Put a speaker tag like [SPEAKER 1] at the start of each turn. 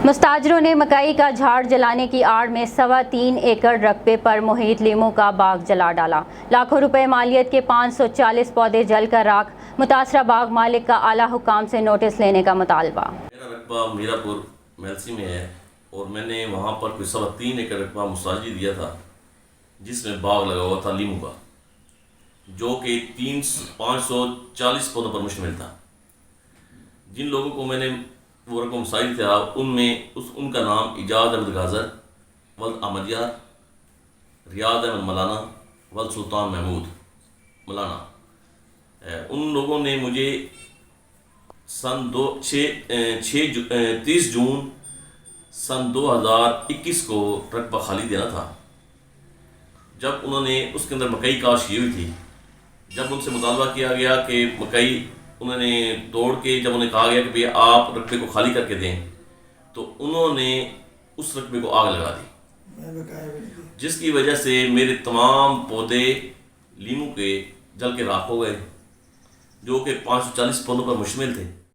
[SPEAKER 1] مستاجروں نے مکئی کا جھاڑ جلانے کی آڑ میں 3.25 ایکڑ رقبے پر محیط لیموں کا باغ جلا ڈالا۔ لاکھوں روپے مالیت کے 540 پودے جل کر راکھ، متاثرہ باغ مالک کا اعلیٰ حکام سے نوٹس لینے کا مطالبہ۔
[SPEAKER 2] میرا رقبہ میرپور میلسی میں ہے اور میں نے وہاں پر کوئی 3.25 ایکڑ رقبہ مستاجری دیا تھا، جس میں باغ لگا ہوا تھا لیموں کا، جو کہ 540 پودوں پر مشتمل تھا۔ جن لوگوں کو میں نے وہ رقم مساعد تھا، ان میں ان کا نام ایجاد احمد گازر، ولد احمد یار، ریاض احمد مولانا، ولد سلطان محمود مولانا۔ ان لوگوں نے مجھے 30 جون 2021 کو رقبہ خالی دینا تھا، جب انہوں نے اس کے اندر مکئی کاشت کی ہوئی تھی۔ جب ان سے مطالبہ کیا گیا کہ مکئی، انہوں نے توڑ کے جب انہیں کہا گیا کہ بھئی آپ رقبے کو خالی کر کے دیں، تو انہوں نے اس رقبے کو آگ لگا دی، جس کی وجہ سے میرے تمام پودے لیموں کے جل کے راکھ ہو گئے، جو کہ 540 پودوں پر مشتمل تھے۔